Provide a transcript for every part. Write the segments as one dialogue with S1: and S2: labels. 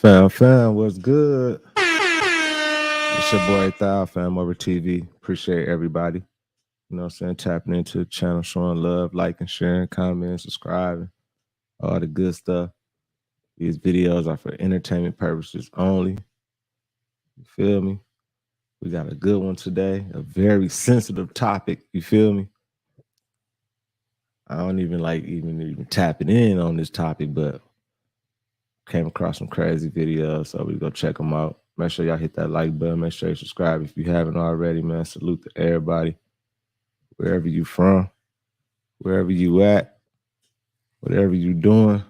S1: Fam, what's good? It's your boy Thou, FamOverTV. Appreciate everybody. You know what I'm saying? Tapping into the channel, showing love, liking, sharing, commenting, subscribing, all the good stuff. These videos are for entertainment purposes only. You feel me? We got a good one today, a very sensitive topic. You feel me? I don't even like even tapping in on this topic, but came across some crazy videos, so we go check them out. Make sure y'all hit that like button. Make sure you subscribe if you haven't already, man. Salute to everybody, wherever you from, wherever you at, whatever you doing.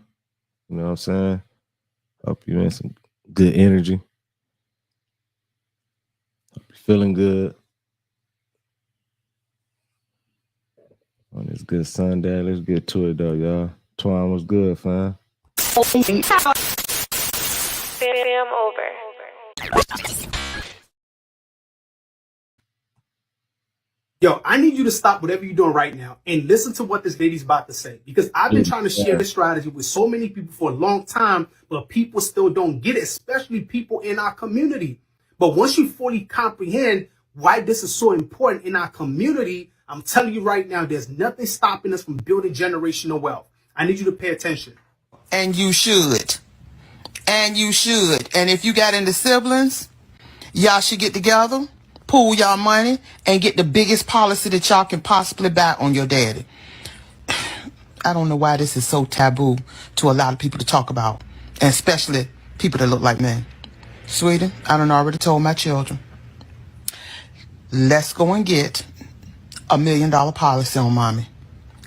S1: You know what I'm saying? Hope you in some good energy. Hope you're feeling good on this good Sunday. Let's get to it though, y'all. Twine was good, fam.
S2: Fam over.
S3: Yo, I need you to stop whatever you're doing right now and listen to what this lady's about to say. Because I've been trying to share this strategy with so many people for a long time, but people still don't get it, especially people in our community. But once you fully comprehend why this is so important in our community, I'm telling you right now, there's nothing stopping us from building generational wealth. I need you to pay attention.
S4: And you should. And you should. And if you got into siblings, y'all should get together, pool y'all money, and get the biggest policy that y'all can possibly buy on your daddy. I don't know why this is so taboo to a lot of people to talk about, and especially people that look like me. Sweetie, I done already told my children, let's go and get $1 million policy on mommy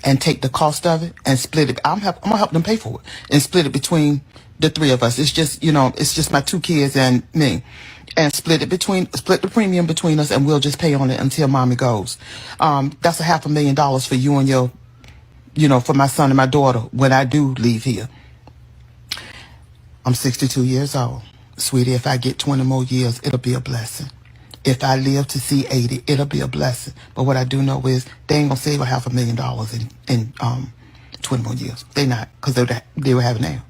S4: and take the cost of it and split it. I'm gonna help them pay for it and split it between the three of us. It's just, it's just my 2 kids and me. And split the premium between us, and we'll just pay on it until mommy goes. That's $500,000 for you and your, for my son and my daughter when I do leave here. I'm 62 years old. Sweetie, if I get 20 more years, it'll be a blessing. If I live to see 80, it'll be a blessing. But what I do know is they ain't gonna save $500,000 in 20 more years. They not, because they will have it now.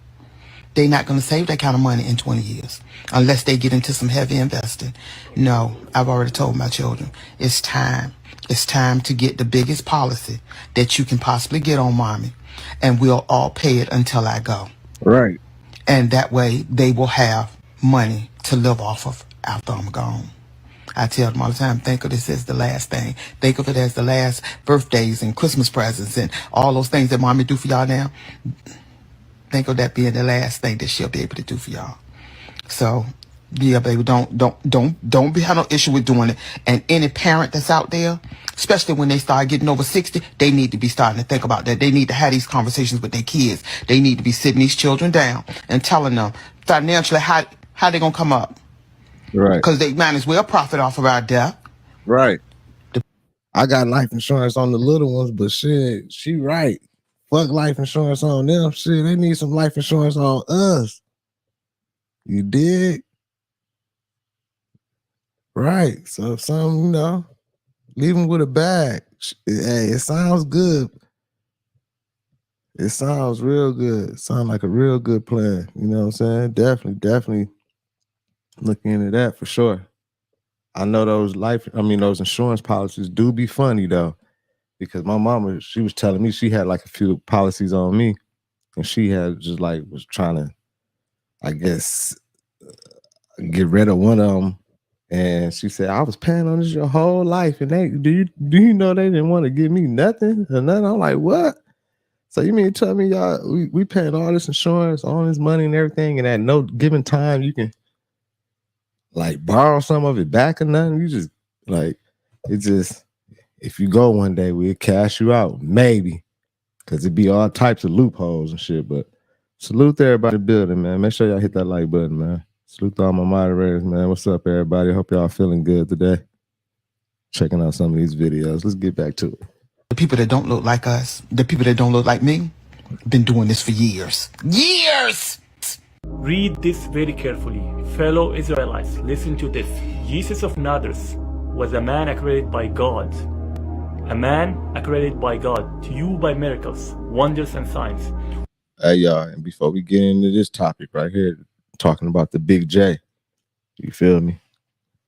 S4: They're not going to save that kind of money in 20 years unless they get into some heavy investing. No, I've already told my children, it's time. It's time to get the biggest policy that you can possibly get on mommy, and we'll all pay it until I go.
S1: Right.
S4: And that way they will have money to live off of after I'm gone. I tell them all the time, think of this as the last thing. Think of it as the last birthdays and Christmas presents and all those things that mommy do for y'all now. Think of that being the last thing that she'll be able to do for y'all. So, yeah, baby, don't be have no issue with doing it. And any parent that's out there, especially when they start getting over 60, they need to be starting to think about that. They need to have these conversations with their kids. They need to be sitting these children down and telling them financially how they gonna come up.
S1: Right.
S4: Because they might as well profit off of our death.
S1: Right. I got life insurance on the little ones, but shit, she right. Fuck life insurance on them. Shit, they need some life insurance on us. You dig? Right. So some, leave them with a bag. Hey, it sounds good. It sounds real good. It sounds like a real good plan. You know what I'm saying? Definitely look into that for sure. I know those insurance policies do be funny though. Because my mama, she was telling me she had like a few policies on me, and she had just like was trying to, I guess, get rid of one of them. And she said, I was paying on this your whole life, and they do you know they didn't want to give me nothing or nothing? I'm like, what? So you mean to tell me y'all we paying all this insurance, all this money and everything, and at no given time you can like borrow some of it back or nothing? You just like it just. If you go one day, we'll cash you out, maybe, because it'd be all types of loopholes and shit. But salute to everybody building, man. Make sure y'all hit that like button, man. Salute to all my moderators, man. What's up, everybody? Hope y'all feeling good today. Checking out some of these videos. Let's get back to it.
S4: The people that don't look like us, the people that don't look like me, been doing this for years. Years!
S5: Read this very carefully. Fellow Israelites, listen to this. Jesus of Nazareth was a man accredited by God. A man accredited by God to you by miracles, wonders, and signs.
S1: Hey, y'all, and before we get into this topic right here, talking about the big J. You feel me?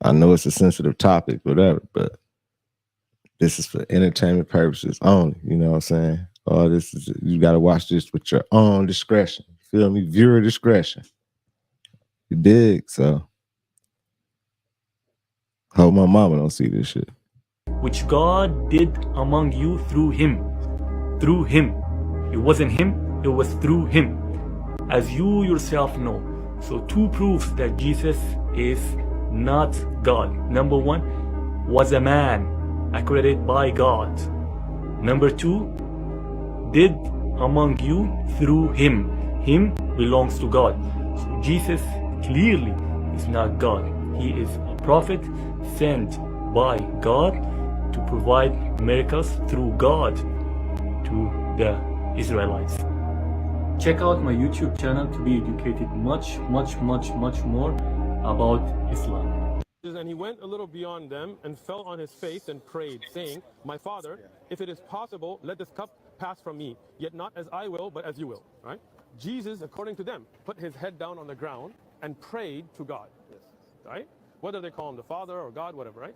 S1: I know it's a sensitive topic, whatever, but this is for entertainment purposes only. You know what I'm saying? Oh, this is, you got to watch this with your own discretion. You feel me? Viewer discretion. You dig? So, hope my mama don't see this shit.
S5: Which God did among you through him. Through him. It wasn't him, it was through him. As you yourself know. So two proofs that Jesus is not God. Number one, was a man created by God. Number two, did among you through him. Him belongs to God. So Jesus clearly is not God. He is a prophet sent by God to provide miracles through God to the Israelites. Check out my YouTube channel to be educated much more about Islam.
S6: And he went a little beyond them and fell on his face and prayed, saying, "My Father, if it is possible, let this cup pass from me, yet not as I will, but as you will." Right? Jesus, according to them, put his head down on the ground and prayed to God. Right? Whether they call him the Father or God, whatever, right?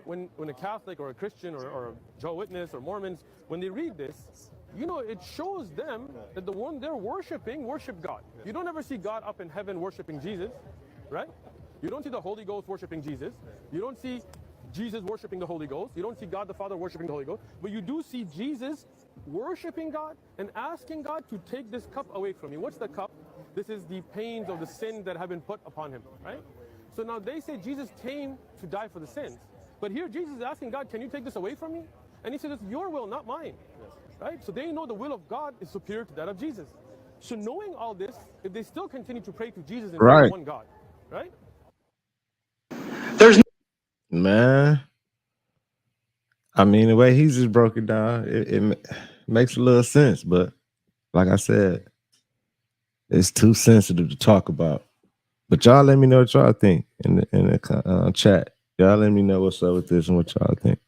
S6: When a Catholic or a Christian or a Jehovah's Witness or Mormons, when they read this, you know, it shows them that the one they're worshiping, worship God. You don't ever see God up in heaven worshiping Jesus, right? You don't see the Holy Ghost worshiping Jesus. You don't see Jesus worshiping the Holy Ghost. You don't see God the Father worshiping the Holy Ghost. But you do see Jesus worshiping God and asking God to take this cup away from you. What's the cup? This is the pains of the sin that have been put upon him, right? So now they say Jesus came to die for the sins. But here Jesus is asking God, can you take this away from me? And he says, it's your will, not mine. Right? So they know the will of God is superior to that of Jesus. So knowing all this, if they still continue to pray to Jesus and
S1: Right.
S6: one God, right?
S1: Man, I mean, the way he just broke it down, it makes a little sense. But like I said, it's too sensitive to talk about. But y'all let me know what y'all think in the chat. Y'all let me know what's up with this and what y'all think.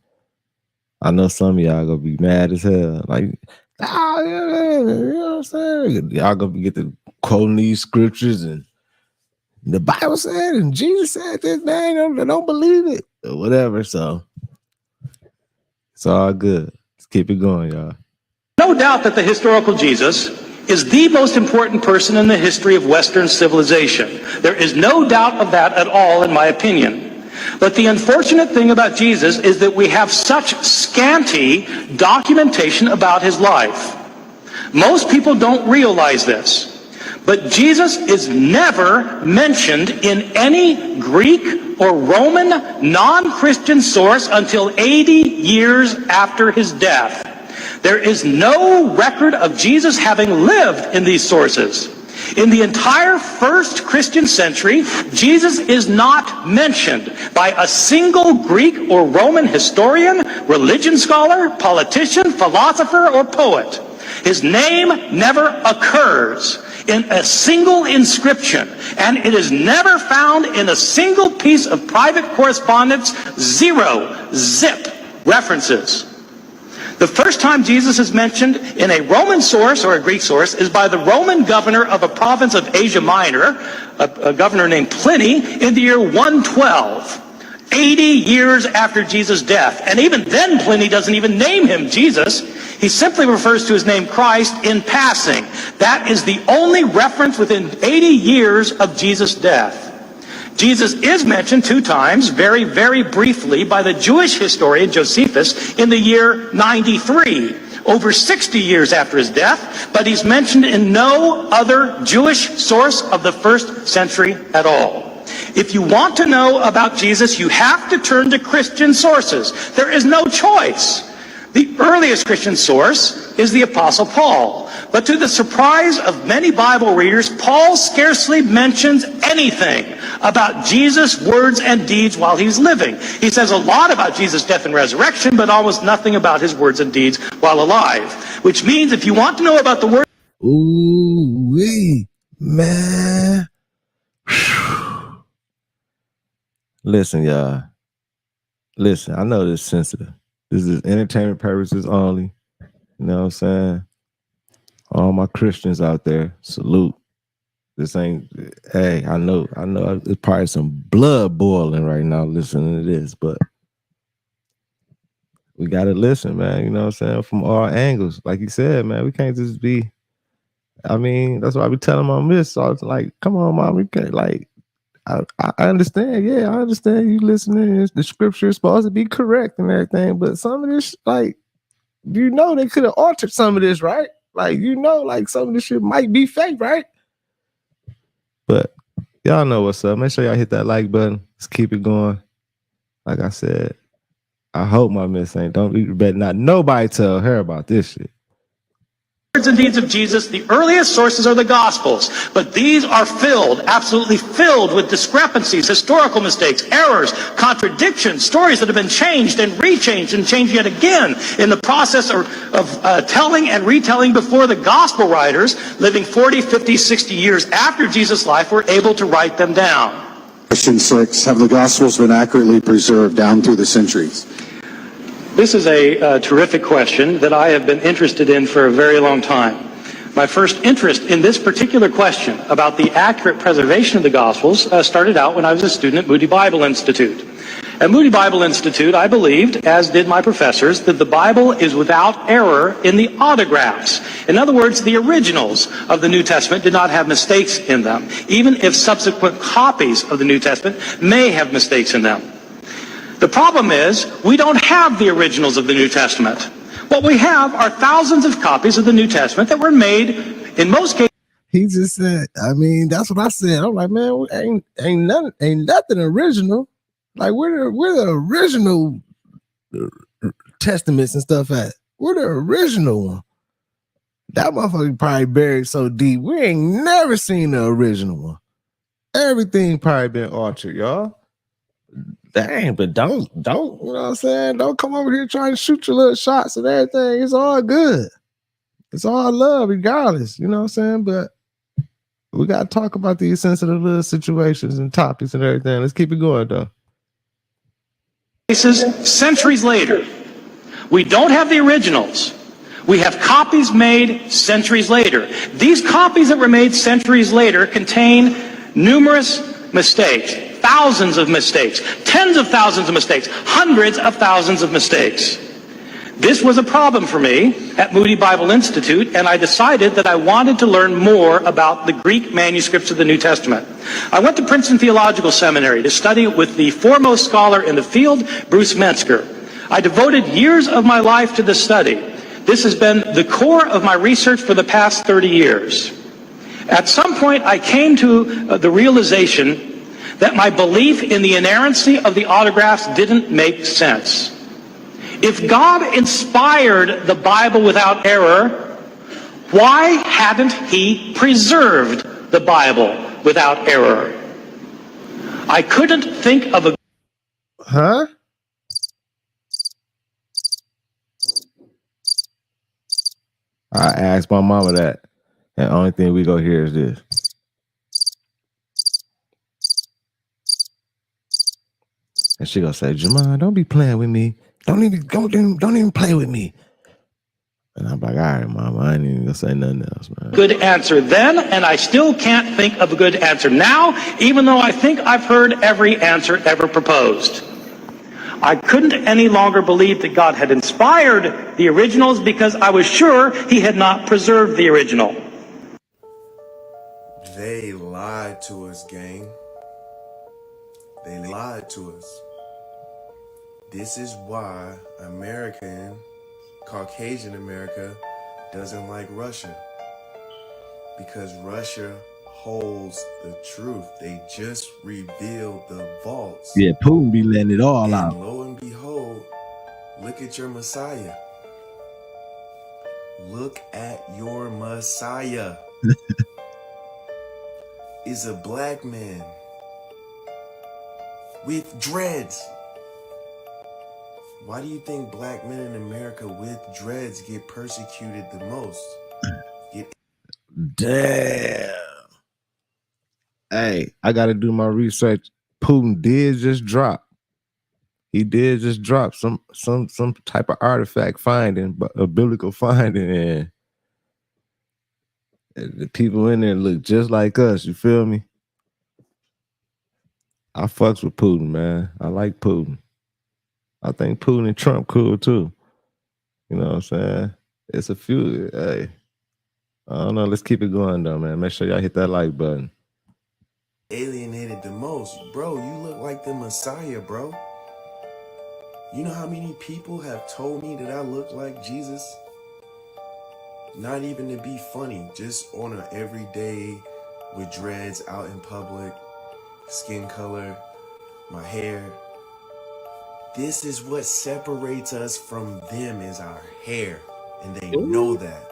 S1: I know some of y'all gonna be mad as hell. Like, you know what I'm saying? Y'all gonna get to quoting these scriptures and the Bible said and Jesus said this, man. Don't believe it or whatever. So it's all good. Let's keep it going, y'all.
S7: No doubt that the historical Jesus is the most important person in the history of Western civilization. There is no doubt of that at all, in my opinion. But the unfortunate thing about Jesus is that we have such scanty documentation about his life. Most people don't realize this. But Jesus is never mentioned in any Greek or Roman non-Christian source until 80 years after his death. There is no record of Jesus having lived in these sources. In the entire first Christian century, Jesus is not mentioned by a single Greek or Roman historian, religion scholar, politician, philosopher, or poet. His name never occurs in a single inscription, and it is never found in a single piece of private correspondence. Zip references. The first time Jesus is mentioned in a Roman source or a Greek source is by the Roman governor of a province of Asia Minor, a governor named Pliny, in the year 112, 80 years after Jesus' death. And even then, Pliny doesn't even name him Jesus. He simply refers to his name Christ in passing. That is the only reference within 80 years of Jesus' death. Jesus is mentioned 2 times, very, very briefly, by the Jewish historian Josephus in the year 93, over 60 years after his death, but he's mentioned in no other Jewish source of the first century at all. If you want to know about Jesus, you have to turn to Christian sources. There is no choice. The earliest Christian source is the Apostle Paul. But to the surprise of many Bible readers, Paul scarcely mentions anything about Jesus' words and deeds while he's living. He says a lot about Jesus' death and resurrection, but almost nothing about his words and deeds while alive. Which means if you want to know about the word...
S1: Ooh-wee, man. Listen, y'all. Listen, I know this is sensitive. This is entertainment purposes only. You know what I'm saying? All my Christians out there, salute. This ain't. Hey, I know. There's probably some blood boiling right now listening to this, but we gotta listen, man. You know what I'm saying? From all angles, like you said, man. We can't just be. I mean, that's why I be telling my miss. So I was like, come on, mom. We can't like. I understand. Yeah, I understand you listening. The scripture is supposed to be correct and everything, but some of this, like, you know, they could have altered some of this, right? Like, you know, like some of this shit might be fake, right? But y'all know what's up. Make sure y'all hit that like button. Let's keep it going. Like I said, I hope my miss ain't. You better not nobody tell her about this shit.
S7: Words and deeds of Jesus, the earliest sources are the Gospels, but these are filled, absolutely filled with discrepancies, historical mistakes, errors, contradictions, stories that have been changed and rechanged and changed yet again in the process of telling and retelling before the Gospel writers, living 40, 50, 60 years after Jesus' life, were able to write them down.
S8: Question 6, have the Gospels been accurately preserved down through the centuries?
S7: This is a terrific question that I have been interested in for a very long time. My first interest in this particular question about the accurate preservation of the Gospels started out when I was a student at Moody Bible Institute. At Moody Bible Institute, I believed, as did my professors, that the Bible is without error in the autographs. In other words, the originals of the New Testament did not have mistakes in them, even if subsequent copies of the New Testament may have mistakes in them. The problem is, we don't have the originals of the New Testament. What we have are thousands of copies of the New Testament that were made, in most cases.
S1: He just said, I mean, that's what I said. I'm like, man, ain't nothing original. Like, where the original testaments and stuff at? Where the original one? That motherfucker probably buried so deep. We ain't never seen the original one. Everything probably been altered, y'all. Dang, but don't, you know what I'm saying? Don't come over here trying to shoot your little shots and everything. It's all good. It's all love, regardless. You know what I'm saying? But we got to talk about these sensitive little situations and topics and everything. Let's keep it going, though.
S7: Centuries later, we don't have the originals. We have copies made centuries later. These copies that were made centuries later contain numerous mistakes. Thousands of mistakes, tens of thousands of mistakes, hundreds of thousands of mistakes. This was a problem for me at Moody Bible Institute, and I decided that I wanted to learn more about the Greek manuscripts of the New Testament. I went to Princeton Theological Seminary to study with the foremost scholar in the field, Bruce Metzger. I devoted years of my life to this study. This has been the core of my research for the past 30 years. At some point, I came to the realization that my belief in the inerrancy of the autographs didn't make sense. If God inspired the Bible without error, why hadn't he preserved the Bible without error? I couldn't think of a...
S1: Huh? I asked my mama that, and the only thing we go hear is this. And she gonna say, Jamon, don't be playing with me. Don't even play with me. And I'm like, all right, mama, I ain't even gonna say nothing else, man.
S7: Good answer then, and I still can't think of a good answer now, even though I think I've heard every answer ever proposed. I couldn't any longer believe that God had inspired the originals because I was sure he had not preserved the original.
S9: They lied to us, gang. They lied to us. This is why Caucasian America doesn't like Russia. Because Russia holds the truth. They just revealed the vaults.
S1: Yeah, Putin be letting it all out.
S9: And lo and behold, look at your Messiah. Look at your Messiah. Is a black man with dreads. Why do you think black men in America with dreads get persecuted the most?
S1: Damn. Hey, I got to do my research. Putin did just drop. He did just drop some type of artifact finding, a biblical finding, and The people in there look just like us. You feel me? I fucks with Putin, man. I like Putin. I think Putin and Trump cool too. You know what I'm saying? It's a few. Hey, I don't know. Let's keep it going though, man. Make sure y'all hit that like button.
S9: Alienated the most. Bro, you look like the Messiah, bro. You know how many people have told me that I look like Jesus? Not even to be funny, just on an everyday with dreads out in public, skin color, my hair. This is what separates us from them is our hair, and they know that.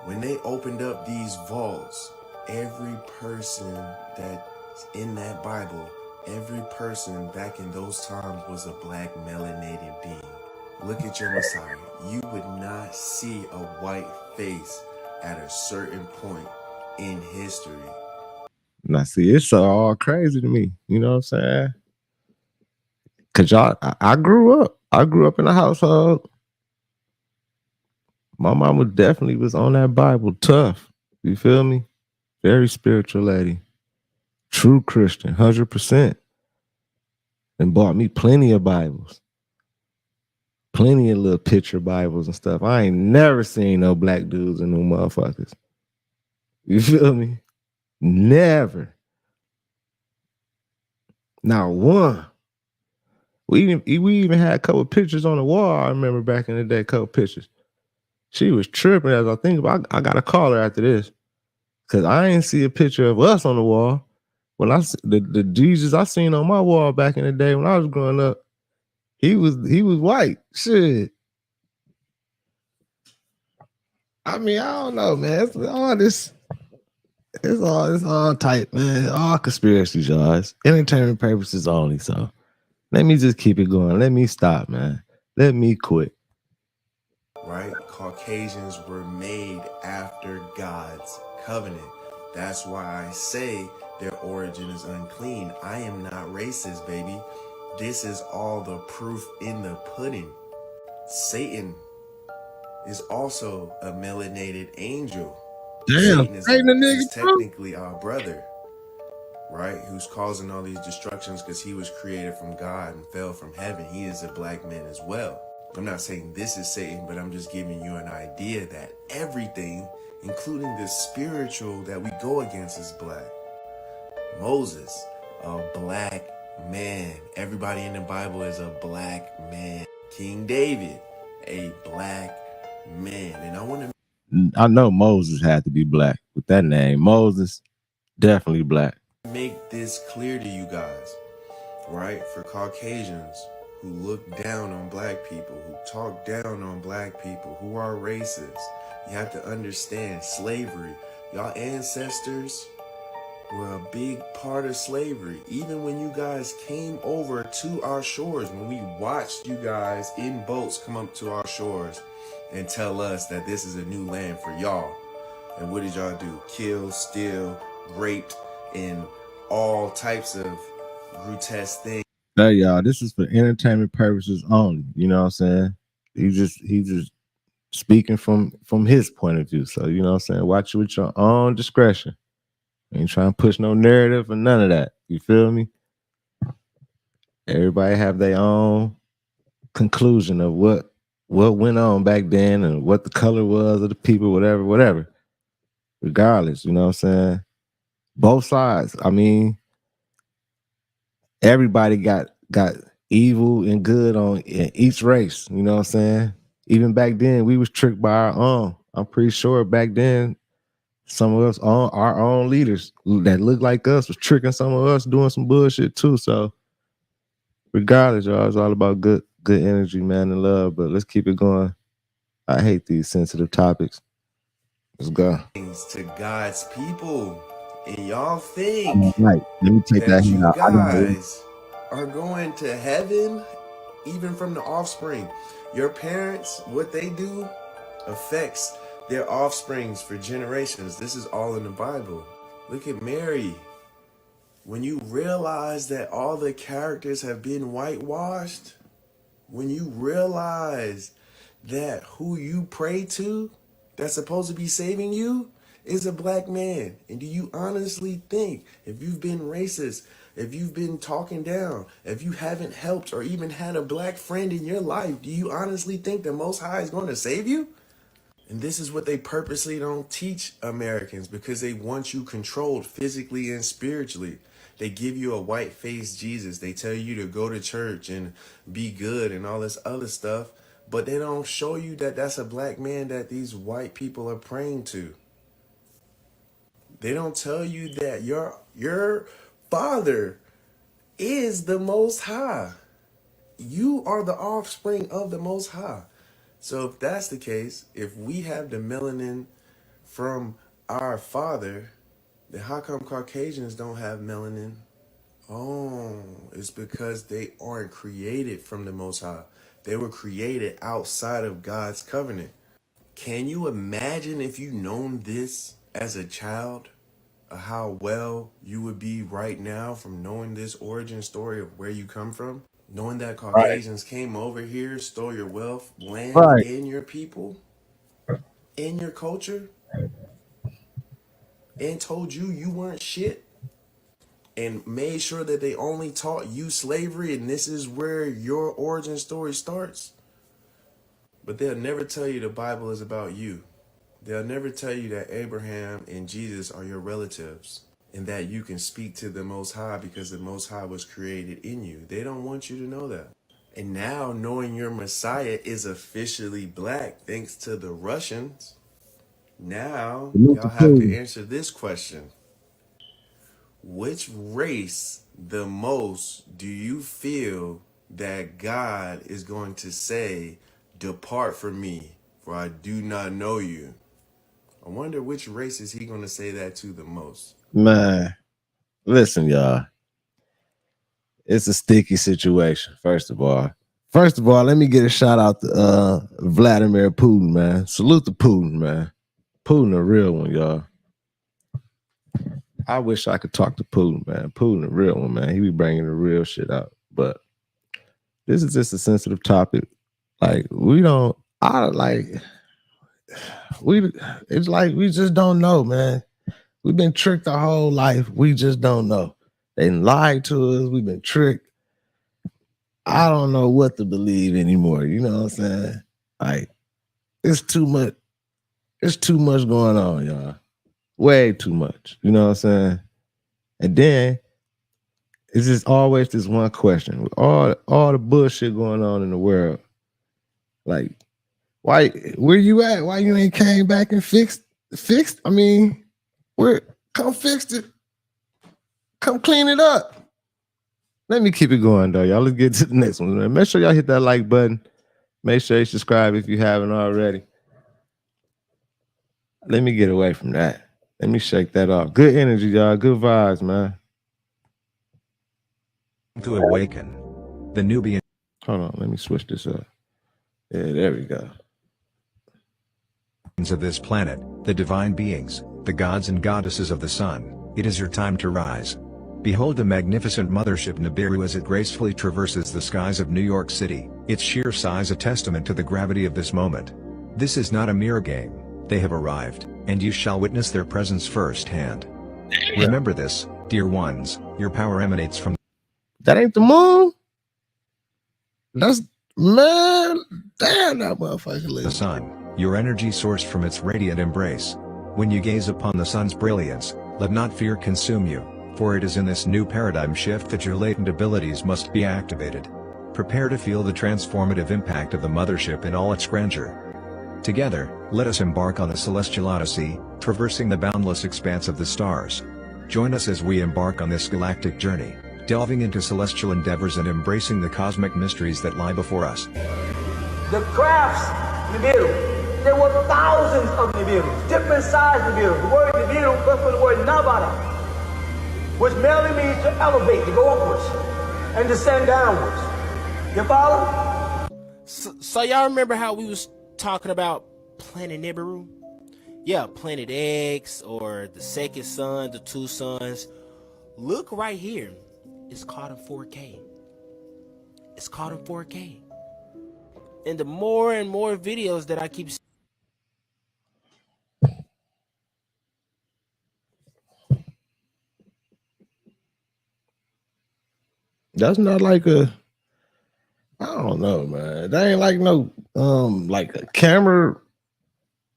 S9: When they opened up these vaults, every person that's in that Bible, every person back in those times was a black melanated being. Look at your Messiah. You would not see a white face at a certain point in history.
S1: Now, see, it's all crazy to me. You know what I'm saying? Cause I grew up. I grew up in a household. My mama definitely was on that Bible tough. You feel me? Very spiritual lady. True Christian, 100%. And bought me plenty of Bibles. Plenty of little picture Bibles and stuff. I ain't never seen no black dudes and no motherfuckers. You feel me? Never. Not one. We even had a couple pictures on the wall. I remember back in the day, a couple pictures. She was tripping as I think about. I gotta call her after this because I ain't see a picture of us on the wall. When the Jesus I seen on my wall back in the day when I was growing up, he was white. Shit. I mean, I don't know, man. It's all this. It's all tight, man. All conspiracies, y'all. It's entertainment purposes only. So let me just keep it going. Let me stop, man. Let me quit.
S9: Right? Caucasians were made after God's covenant. That's why I say their origin is unclean. I am not racist, baby. This is all the proof in the pudding. Satan is also a melanated angel.
S1: Damn,
S9: Satan is technically our brother, right? Who's causing all these destructions because he was created from God and fell from heaven. He is a black man as well. I'm not saying this is Satan, but I'm just giving you an idea that everything, including the spiritual that we go against, is black. Moses, a black man. Everybody in the Bible is a black man. King David, a black man. And
S1: I know Moses had to be black with that name. Moses, definitely black.
S9: Make this clear to you guys, right? For Caucasians who look down on black people, who talk down on black people, who are racist, you have to understand slavery. Y'all ancestors were a big part of slavery. Even when you guys came over to our shores, when we watched you guys in boats come up to our shores and tell us that this is a new land for y'all. And what did y'all do? Kill, steal, raped, and all types of grotesque things.
S1: Hey, y'all, this is for entertainment purposes only. You know what I'm saying? He's just speaking from his point of view. So, you know what I'm saying? Watch it with your own discretion. Ain't trying to push no narrative or none of that. You feel me? Everybody have their own conclusion of what went on back then and what the color was of the people, whatever. Regardless, you know what I'm saying? Both sides. I mean, everybody got evil and good in each race. You know what I'm saying? Even back then, we was tricked by our own. I'm pretty sure back then, some of us, our own leaders that looked like us, was tricking some of us, doing some bullshit too. So, regardless, y'all, it's all about good energy, man, and love. But let's keep it going. I hate these sensitive topics. Let's go.
S9: To God's people, and y'all think
S1: right. Let me take that
S9: you
S1: out.
S9: guys are going to heaven, even from the offspring. Your parents, what they do affects their offsprings for generations. This is all in the Bible. Look at Mary. When you realize that all the characters have been whitewashed, when you realize that who you pray to, that's supposed to be saving you is a black man. And do you honestly think, if you've been racist, if you've been talking down, if you haven't helped or even had a black friend in your life, do you honestly think the Most High is going to save you? And this is what they purposely don't teach Americans, because they want you controlled physically and spiritually. They give you a white-faced Jesus. They tell you to go to church and be good and all this other stuff. But they don't show you that that's a black man that these white people are praying to. They don't tell you that your father is the Most High. You are the offspring of the Most High. So if that's the case, if we have the melanin from our father, then how come Caucasians don't have melanin? Oh, it's because they aren't created from the Most High. They were created outside of God's covenant. Can you imagine if you known this as a child, how well you would be right now from knowing this origin story of where you come from? Knowing that
S1: Right.
S9: Caucasians came over here, stole your wealth, land,
S1: Right.
S9: and your people, and your culture, and told you you weren't shit, and made sure that they only taught you slavery, and this is where your origin story starts. But they'll never tell you the Bible is about you. They'll never tell you that Abraham and Jesus are your relatives, and that you can speak to the Most High because the Most High was created in you. They don't want you to know that. And now, knowing your Messiah is officially black thanks to the Russians, now
S1: Salute to
S9: y'all have to
S1: Putin.
S9: answer this question. Which race the most do you feel that God is going to say, "Depart from me, for I do not know you"? I wonder which race is he going to say that to the most?
S1: Man, listen, y'all. It's a sticky situation, first of all. First of all, let me get a shout out to Vladimir Putin, man. Salute to Putin, man. Putin a real one, y'all. I wish I could talk to Putin, man. Putin a real one, man. He be bringing the real shit out. But this is just a sensitive topic. Like, it's like we just don't know, man. We've been tricked our whole life. We just don't know. They lied to us. We've been tricked. I don't know what to believe anymore. You know what I'm saying? Like, it's too much. It's too much going on, y'all. Way too much. You know what I'm saying? And then it's just always this one question. With all the bullshit going on in the world. Like, where you at? Why you ain't came back and fixed? I mean, come fix it. Come clean it up. Let me keep it going, though, y'all. Let's get to the next one, man. Make sure y'all hit that like button. Make sure you subscribe if you haven't already. Let me get away from that. Let me shake that off. Good energy, y'all. Good vibes, man.
S10: To awaken. The Nubian.
S1: Hold on. Let me switch this up. Yeah, there we go.
S10: Of this planet, the divine beings, the gods and goddesses of the sun, it is your time to rise. Behold the magnificent mothership Nibiru as it gracefully traverses the skies of New York City, its sheer size a testament to the gravity of this moment. This is not a mere game, they have arrived, and you shall witness their presence firsthand. Remember this, dear ones, your power emanates from...
S1: That ain't the moon? That's, man, damn, that motherfucker lives.
S10: The sun, your energy sourced from its radiant embrace. When you gaze upon the sun's brilliance, let not fear consume you, for it is in this new paradigm shift that your latent abilities must be activated. Prepare to feel the transformative impact of the mothership in all its grandeur. Together, let us embark on a celestial odyssey, traversing the boundless expanse of the stars. Join us as we embark on this galactic journey, delving into celestial endeavors and embracing the cosmic mysteries that lie before us.
S11: The crafts, Nibiru, there were thousands of Nibirus, different sized Nibiru. The word Nibiru comes from the word Nabara, which merely means to elevate, to go upwards, and descend downwards. You follow?
S12: So y'all remember how we was talking about Planet Nibiru? Yeah, Planet X, or the second sun, the two suns. Look right here. It's caught in 4K. It's caught in 4K. And the more and more videos that I keep...
S1: That's not like a. I don't know, man. That ain't like no like a camera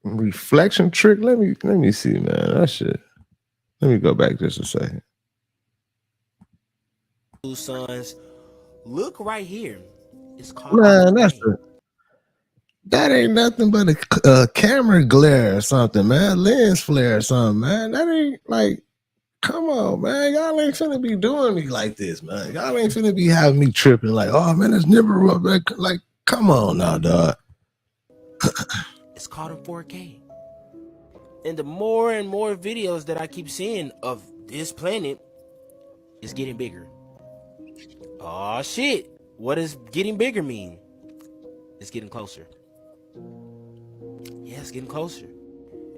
S1: reflection trick. Let me see, man. That shit. Let me go back just a second.
S12: Two suns. Look right here. It's called
S1: Man, that ain't nothing but a camera glare or something, man. Lens flare or something, man. That ain't like. Come on, man. Y'all ain't finna be doing me like this, man. Y'all ain't finna be having me tripping like, oh man, it's Nibiru up there. Like, come on now, dog.
S12: It's caught in 4K. And the more and more videos that I keep seeing of this planet, it's getting bigger. Oh shit. What does getting bigger mean? It's getting closer. Yeah, it's getting closer.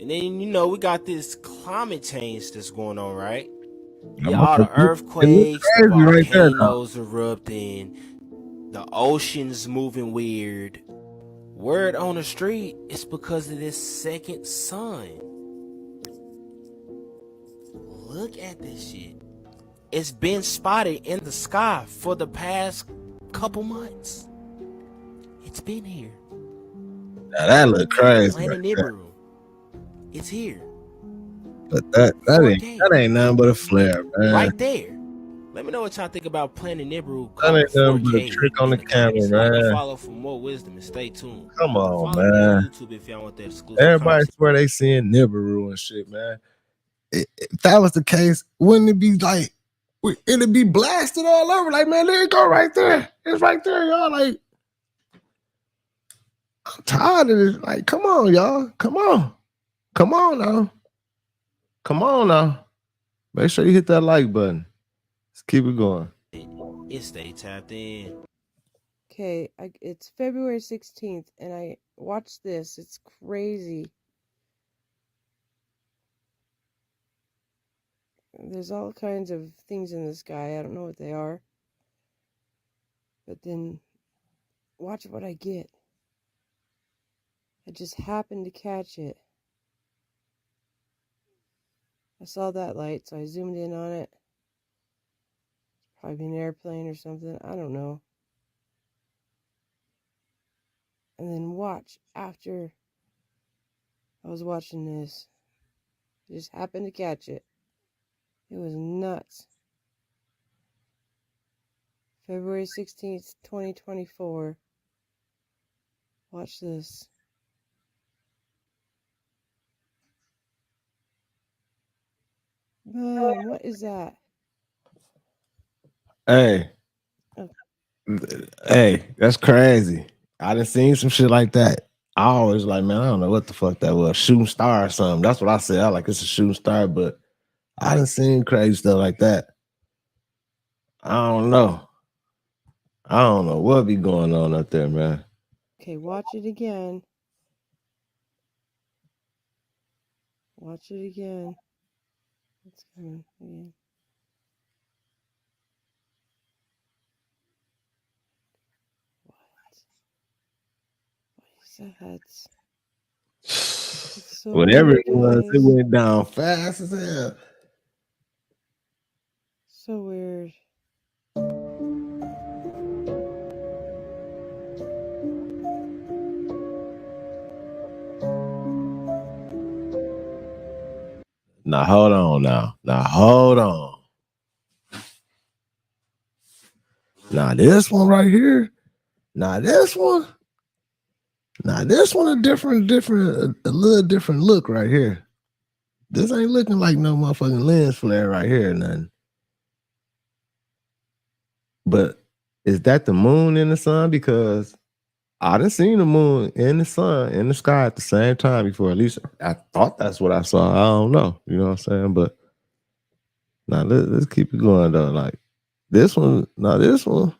S12: And then, we got this climate change that's going on, right? Yeah, all the earthquakes, the volcanoes erupting, the oceans moving weird. Word on the street, it's because of this second sun. Look at this shit. It's been spotted in the sky for the past couple months. It's been here.
S1: Now that look crazy.
S12: Planet Nibiru. It's here.
S1: But that ain't nothing but a flare, man.
S12: Right there. Let me know what y'all think about Planet Nibiru.
S1: That ain't nothing but a trick on the camera, man.
S12: Follow for more wisdom and stay tuned.
S1: Come on,
S12: follow
S1: man.
S12: Me on YouTube if y'all want that exclusive
S1: Everybody
S12: content.
S1: swear they seeing Nibiru and shit, man. If that was the case, wouldn't it be like, it'd be blasted all over? Like, man, there you go right there. It's right there, y'all. Like, I'm tired of this. Like, come on, y'all. Come on. Come on now. Come on now. Make sure you hit that like button. Let's keep it going.
S12: It stay tapped in.
S13: Okay, it's February 16th, and I watched this. It's crazy. There's all kinds of things in the sky. I don't know what they are. But then, watch what I get. I just happened to catch it. I saw that light, so I zoomed in on it. Probably an airplane or something. I don't know. And then watch after I was watching this. I just happened to catch it. It was nuts. February 16th, 2024. Watch this. Man, what is that?
S1: Hey.
S13: Oh.
S1: Hey, that's crazy. I done seen some shit like that. I always like, man, I don't know what the fuck that was. Shooting star or something. That's what I said. I like it's a shooting star, but I done seen crazy stuff like that. I don't know. I don't know what be going on up there, man.
S13: Okay, watch it again. Watch it again. It's coming again. What is that? So
S1: whatever
S13: weird,
S1: it was,
S13: guys.
S1: it went down fast as hell.
S13: So weird.
S1: Now hold on now. Now hold on. Now this one right here. Now this one. Now this one a little different look right here. This ain't looking like no motherfucking lens flare right here, nothing. But is that the moon in the sun? Because I done seen the moon and the sun in the sky at the same time before. At least I thought that's what I saw. I don't know. You know what I'm saying? But now let's keep it going though. Like this one, this one.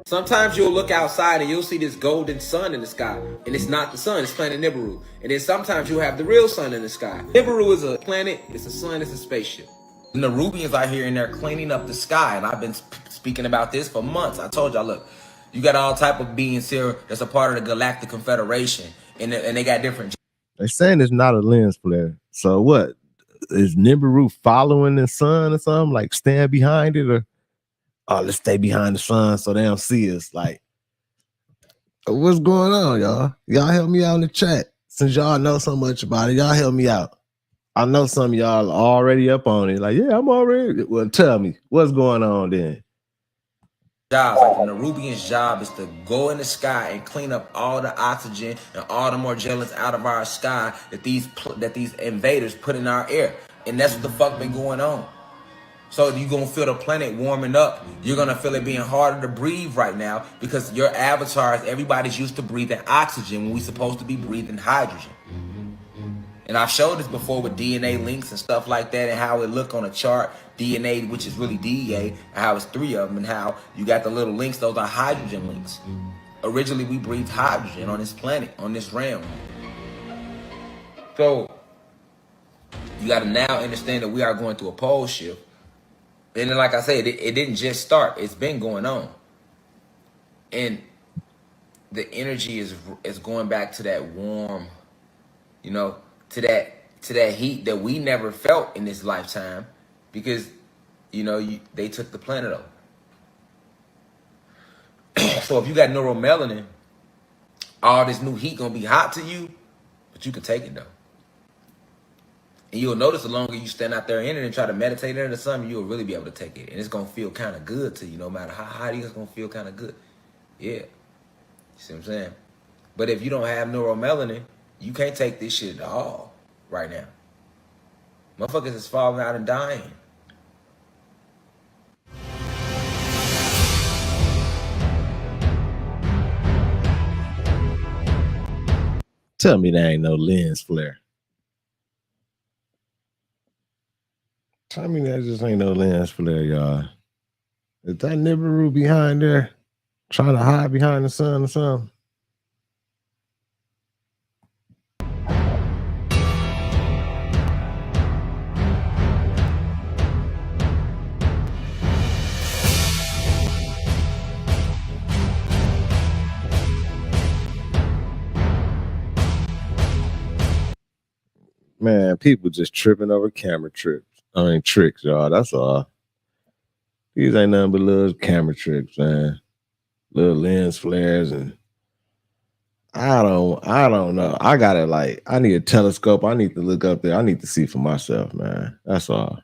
S14: Sometimes you'll look outside and you'll see this golden sun in the sky, and it's not the sun, it's planet Nibiru. And then sometimes you'll have the real sun in the sky. Nibiru is a planet, it's a sun, it's a spaceship. And the Nerubians are here and they're cleaning up the sky, and I've been speaking about this for months. I told y'all, look, you got all type of beings here that's a part of the Galactic Confederation, and they got different
S1: They saying it's not a lens flare. So what? Is Nibiru following the sun or something? Like stand behind it, or let's stay behind the sun so they don't see us. Like, what's going on, y'all? Y'all help me out in the chat. Since y'all know so much about it, y'all help me out. I know some of y'all are already up on it. Like, yeah, I'm already. Well, tell me what's going on then.
S14: Jobs, like the Nerubian's job is to go in the sky and clean up all the oxygen and all the Morgellons out of our sky that these invaders put in our air, and that's what the fuck been going on. So you're gonna feel the planet warming up. You're gonna feel it being harder to breathe right now because your avatars, everybody's used to breathing oxygen when we supposed to be breathing hydrogen. And I've showed this before with DNA links and stuff like that, and how it look on a chart. DNA, which is really DEA, and how it's 3 of them, and how you got the little links, those are hydrogen links. Originally, we breathed hydrogen on this planet, on this realm. So, you gotta now understand that we are going through a pole shift. And then, like I said, it didn't just start, it's been going on. And the energy is going back to that warm, you know, to that heat that we never felt in this lifetime, because you know they took the planet over. So if you got neuromelanin, all this new heat gonna be hot to you, but you can take it though. And you'll notice the longer you stand out there in it and try to meditate in it or something, you'll really be able to take it, and it's gonna feel kind of good to you, no matter how hot it is. It's gonna feel kind of good. Yeah, you see what I'm saying? But if you don't have neuromelanin, you can't take this shit at all right now. Motherfuckers is falling out and dying.
S1: Tell me there ain't no lens flare. Tell me there just ain't no lens flare, y'all. Is that Nibiru behind there trying to hide behind the sun or something? Man, people just tripping over camera tricks. Tricks, y'all. That's all. These ain't nothing but little camera tricks, man. Little lens flares, and I don't know. I gotta I need a telescope. I need to look up there. I need to see for myself, man. That's all.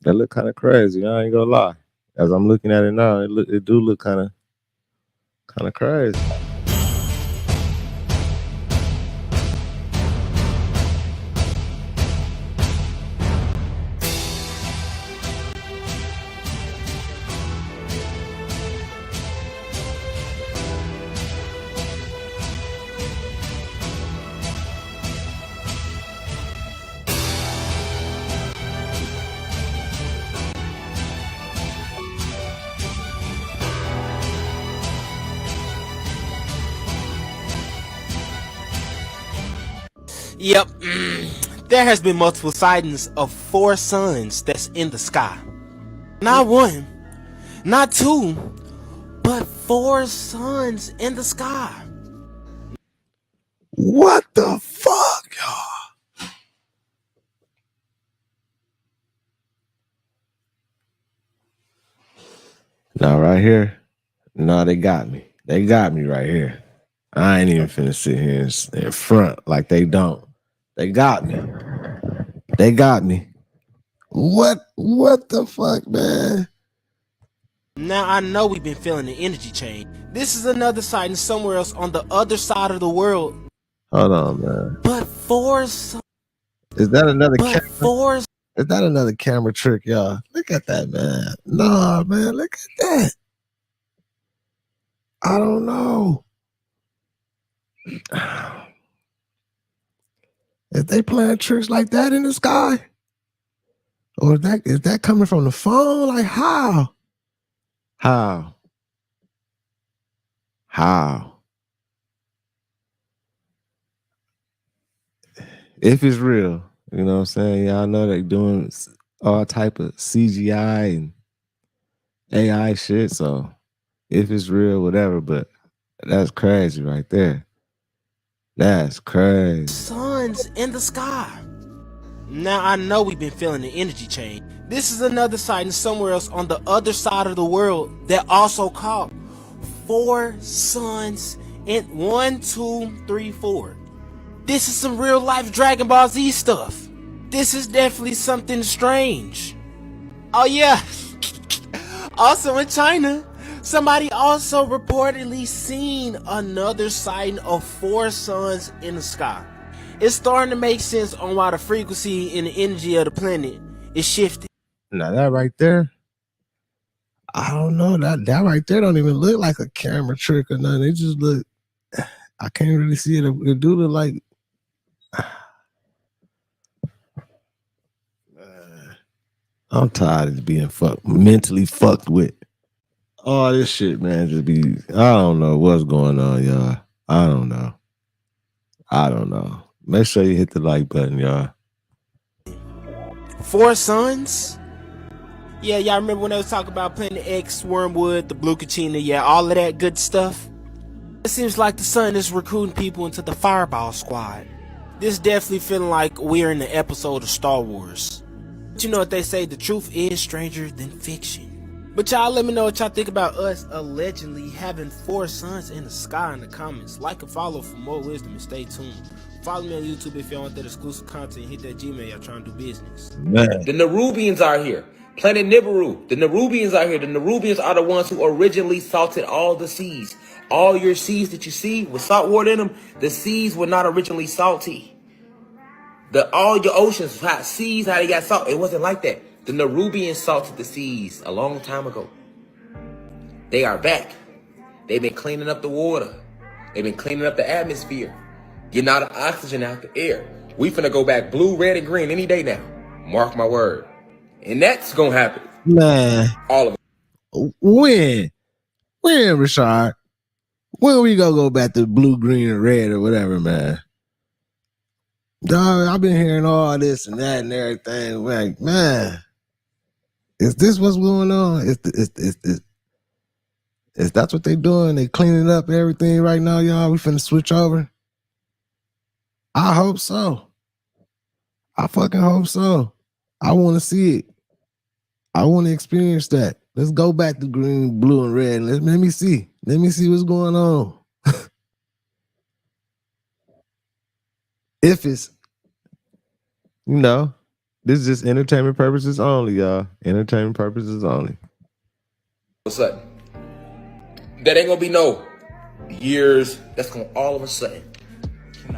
S1: That look kind of crazy. I ain't gonna lie. As I'm looking at it now, it do look kind of crazy.
S12: Yep, there has been multiple sightings of 4 suns that's in the sky. Not 1, not 2, but 4 suns in the sky.
S1: What the fuck, y'all? Now right here, no, they got me. They got me right here. I ain't even finna sit here in front like they don't. They got me. They got me. What the fuck, man?
S12: Now I know we've been feeling the energy change. This is another sighting somewhere else on the other side of the world.
S1: Hold on, man.
S12: But
S1: is that another camera? Is that another camera trick, y'all? Look at that, man. Nah, man, look at that. I don't know. Is they playing tricks like that in the sky? Or is that coming from the phone? Like how? How? If it's real, you know what I'm saying? Y'all know they doing all type of CGI and AI shit. So if it's real, whatever, but that's crazy right there. That's crazy.
S12: Suns in the sky. Now I know we've been feeling the energy change. This is another sighting somewhere else on the other side of the world that also caught 4 suns in 1, 2, 3, 4. This is some real life Dragon Ball Z stuff. This is definitely something strange. Oh yeah. Also in China, somebody also reportedly seen another sighting of 4 suns in the sky. It's starting to make sense on why the frequency and the energy of the planet is shifting.
S1: Now that right there, I don't know. That right there don't even look like a camera trick or nothing. It just look, I can't really see it. It do look like, I'm tired of being mentally fucked with. All this shit, man, just be, I don't know what's going on, y'all. I don't know. Make sure you hit the like button, y'all.
S12: 4 suns? Yeah, y'all remember when they was talking about Planet X, Wormwood, the Blue Kachina, yeah, all of that good stuff? It seems like the sun is recruiting people into the Fireball Squad. This definitely feeling like we're in the episode of Star Wars. But you know what they say, the truth is stranger than fiction. But y'all let me know what y'all think about us allegedly having 4 suns in the sky in the comments. Like and follow for more wisdom and stay tuned. Follow me on YouTube if y'all want that exclusive content. Hit that Gmail, y'all trying to do business.
S1: Man.
S14: The Nerubians are here. Planet Nibiru. The Nerubians are here. The Nerubians are the ones who originally salted all the seas. All your seas that you see with salt water in them, the seas were not originally salty. All your oceans, seas, how they got salt, it wasn't like that. The Nerubians salted the seas a long time ago. They are back. They've been cleaning up the water. They've been cleaning up the atmosphere. Getting all the oxygen out the air. We finna go back blue, red, and green any day now. Mark my word. And that's gonna happen.
S1: Man.
S14: All of
S1: it. When, Rashard? When we gonna go back to blue, green, and red or whatever, man? Dog, I've been hearing all this and that and everything. Like, man, is this what's going on? Is that's what they doing? They cleaning up everything right now, y'all? We finna switch over? I hope so. I fucking hope so. I want to see it. I want to experience that. Let's go back to green, blue, and red. Let me see. Let me see what's going on. If it's, this is just entertainment purposes only, y'all. Entertainment purposes only.
S14: a sudden. That ain't gonna be no years. That's gonna all of a sudden.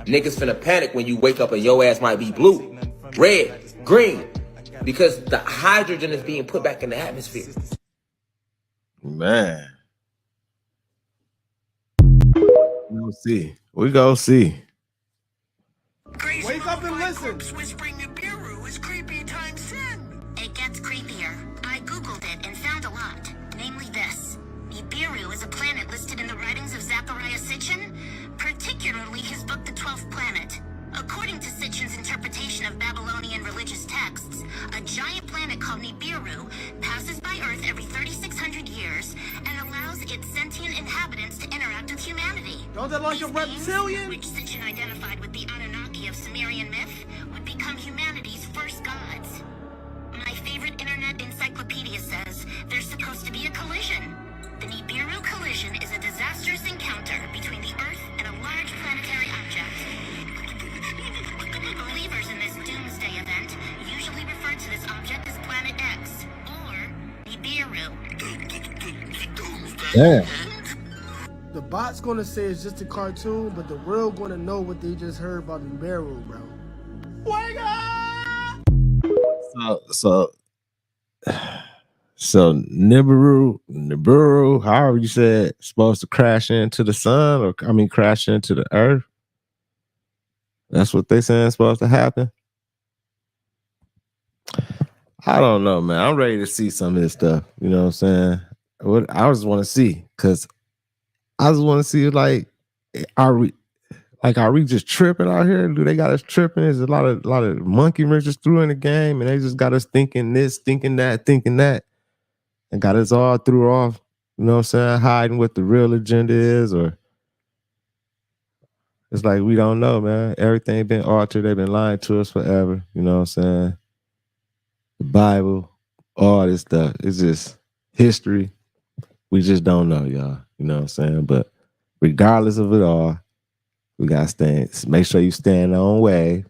S14: Niggas finna panic when you wake up and your ass might be blue, red, green, because the hydrogen is being put back in the atmosphere.
S1: Man. We'll see. We go see.
S11: Wake up and listen.
S15: Whispering Nibiru is creepy times 10. It gets creepier. I googled it and found a lot. Namely this. Nibiru is a planet listed in the writings of Zechariah Sitchin, particularly his book The 12th Planet. According to Sitchin's interpretation of Babylonian religious texts, a giant planet called Nibiru passes by Earth every 3,600 years and allows its sentient inhabitants to interact with humanity.
S11: Don't they like a reptilian?
S15: Which Sitchin identified with the Anunnaki of Sumerian myth, would become humanity's first gods. My favorite internet encyclopedia says there's supposed to be a collision. The Nibiru collision is a disastrous encounter between the Earth and a large planetary object. Believers in this doomsday event usually refer to this object as Planet X, or Nibiru.
S1: Yeah.
S16: bot's gonna say it's just a cartoon, but the world gonna know what they just heard about Nibiru, bro.
S1: So Nibiru, however you said, supposed to crash into the sun, or crash into the earth. That's what they saying supposed to happen. I don't know, man. I'm ready to see some of this stuff. You know what I'm saying? What I just want to see, because I just want to see, like, are we just tripping out here? Do they got us tripping? Is a lot of monkey wrenches through in the game, and they just got us thinking this, thinking that, and got us all threw off. You know what I'm saying? Hiding what the real agenda is, or it's like we don't know, man. Everything been altered. They've been lying to us forever. You know what I'm saying? The Bible, all this stuff. It's just history. We just don't know, y'all. You know what I'm saying? But regardless of it all, we gotta make sure you stay in your own way.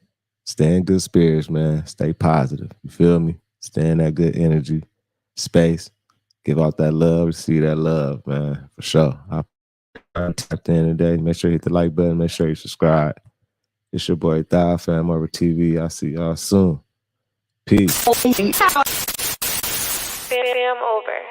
S1: Stay in good spirits, man. Stay positive. You feel me? Stay in that good energy space. Give out that love, receive that love, man. For sure. I'm tapped in today. Make sure you hit the like button. Make sure you subscribe. It's your boy Thigh, FamOverTV. I'll see y'all soon. Peace.
S2: Fam over.